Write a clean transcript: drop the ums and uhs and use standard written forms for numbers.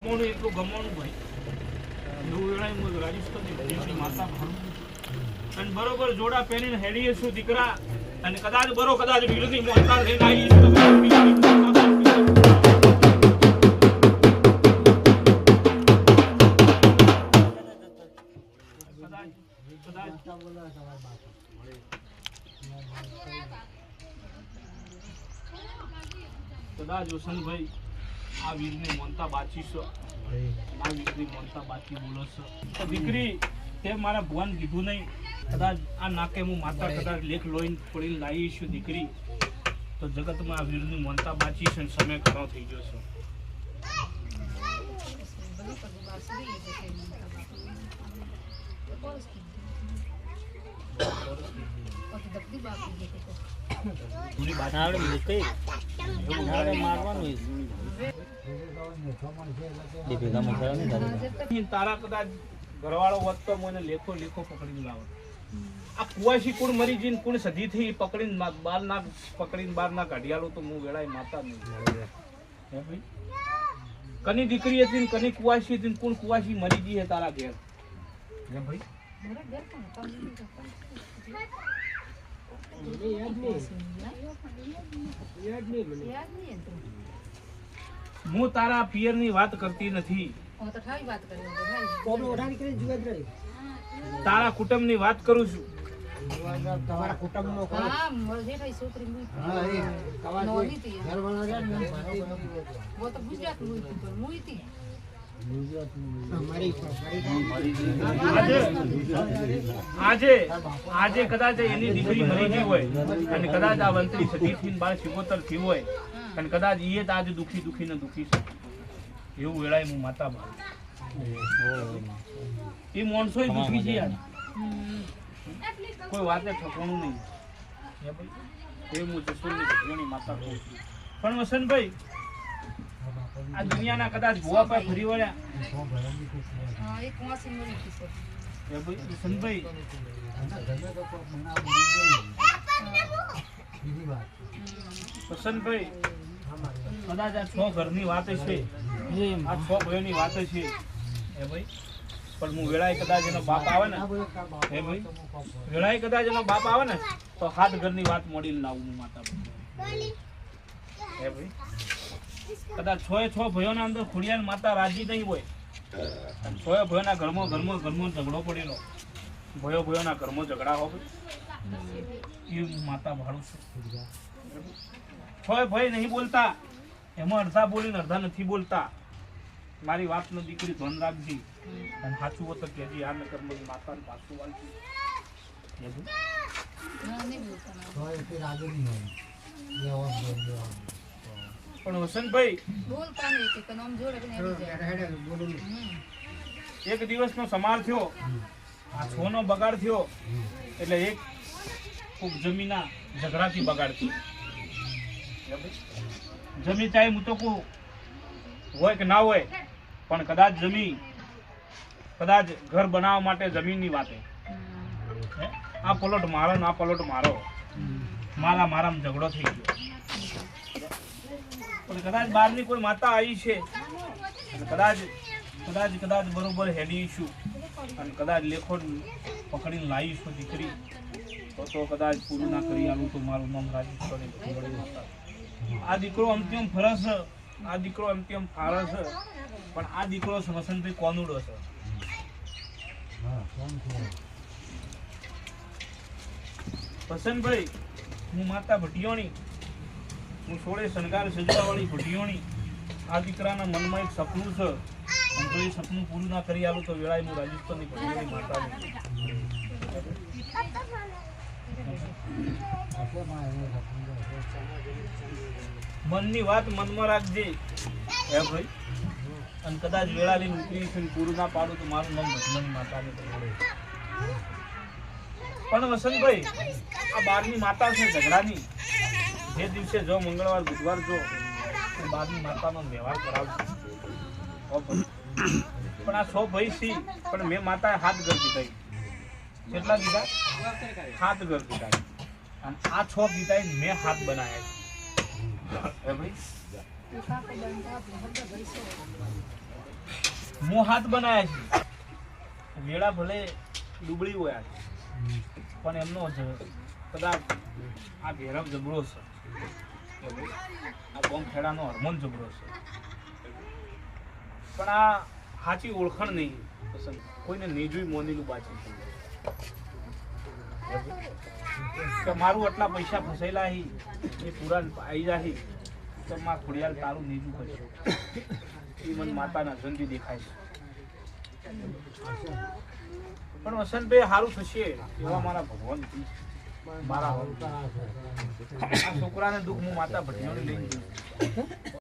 એટલું ગમવાનું ભાઈ એવું વેળાય હું રાજસ્થાનની માતા અને બરોબર જોડા પહેરીને હેડીએ છું દીકરા અને કદાચ વિરોધી મોહનતાર થઈને આવી કદાચ વસંતભાઈ આ વીરને મોનતા બાચી છો આ વીરની મોનતા બાચી બોલો છો તો દીકરી તે મારા ભગવાન કીધું નહીં કદાચ આ નાકે હું માતા કદાચ લેખ લોહીને પડીને લાવી છું દીકરી તો જગતમાં આ વીરની મોનતા બાચી છે સમય ઘણો થઈ ગયો છે તારા કદાચ ઘરવાળો વધતો મને લેખો પકડીને લાવો આ કુવાસી કુણ મરી જઈને કુણ સધી થી પકડીને બહાર ના કાઢિયાલો તો હું વેળાય માતા નહીં કની દીકરી હતી કની કુવાસી હતી કુણ કુવાસી મરી ગઈ હે તારા ઘેર ભાઈ હું તારા પિયર ની વાત કરતી નથી તારા કુટુંબ ની વાત કરું છું તમારા કુટુંબ નો આજે કદાચ એની દીકરી મરી ગઈ હોય અને કદાચ આ વંતરી સતી થી 12 થી હોય અને કદાચ એ જ આજે દુખી ને દુખી છે એવું વેળાય હું માતા એ માણસો દુખી છે યાર કોઈ વાતે ઠકવાનું નહીં એ હું જસોની ભગવાનની માતા કહું પણ વસંતભાઈ આ દુનિયાના કદાચ ભુવા પર ફરી વળ્યા વસંતભાઈ વસંતભાઈ કદાચ આ 6 ઘરની વાત છે આ 6 ભાઈઓની વાત છે એ ભાઈ પણ હું વેળાએ કદાચ એનો બાપ આવે ને હે ભાઈ વેળાએ કદાચ એનો બાપ આવે ને તો 7 ઘરની વાત મોડીને લાવું હું માતા હે ભાઈ કદાચ 6 ભાઈઓના અંદર ખોડિયાર માતા રાજી નહીં હોય અને 6 ભાઈઓના ઘરમાં ઝઘડો પડેલો ભાઈઓના ઘરમાં ઝઘડા હોય એ માતા ભાડું છે 6 ભાઈ નહીં બોલતા એમાં અડધા બોલીને અડધા નથી બોલતા મારી વાતનો દીકરી ધ્યાન રાખજી અને સાચું હોત કહેજી આ નકર મારી માતાને પાછું વાલજી પણ વસંતભાઈ એક દિવસનો સમાર થયો આ 6 નો બગાડ થયો એટલે એક ખૂબ જમીના ઝઘડાથી બગાડ થયો જમી ચાહે હું તો કહું હોય કે ના હોય પણ કદાચ ઘર બનાવવા માટે જમીનની વાતે આ પલોટ મારો ને આ પલોટ મારો મારામાં ઝઘડો થઈ ગયો પણ કદાચ બહારની કોઈ માતા આવી છે કદાચ બરોબર હેડીશું અને કદાચ લેખો પકડીને લાવીશું દીકરી તો કદાચ પૂરું ના કરી આલું તો મારું નામ રાજેશ્વરી આ દીકરો અંતિમ ફરસ પણ આ દીકરો વસંતભાઈ કોનુડો છે વસંતભાઈ હું માતા ભટિયોણી હું સોળે શણગાર સજવાવાળી ભટિયોણી આ દીકરાના મનમાં એક સપનું છે અને જો એ સપનું પૂરું ના કરી આલું તો વેળાએ હું રાજસ્થાનની ભટિયોણી માતા મનની વાત મનમાં રાખજે હે ભાઈ અને કદાચ વેળાની ઉતરી છે પૂરું ના પાડું તો મારું નામ ભજમની માતાને પણ વસંતભાઈ આ 12ની માતા છે ઝઘડાની જે દિવસે જો મંગળવાર બુધવાર જો 12ની માતાનો વ્યવહાર કરાવજો પણ આ 6 ભાઈ સી પણ મેં માતાએ 7 ઘર દીધા કેટલા દીધા 7 ઘર દીધા અને આ 6 દીધા મેં 7 બનાવ્યા છે ભાઈ હું હાથ બનાયા છે વેળા ભલે ડુબળી હોય પણ એમનો કદાચ આ ભેરવ જબરો છે આ બોમ્બ ખેડાનો હરમોન જબરો છે પણ આ સાચી ઓળખાણ નહીં પસંદ કોઈને નેજુય મોનીલું બાચી કે મારું આટલા પૈસા ફસાયેલા હી એ પૂરા આવી જાય તો માં ખોડિયાલ તારું નેજું કરશે એ મને માતાના જંદી દેખાય છે પણ વસંતભાઈ સારું થશે એવા મારા ભગવાન મારા આ છોકરાને દુઃખ હું માતા ભટિયાને લઈ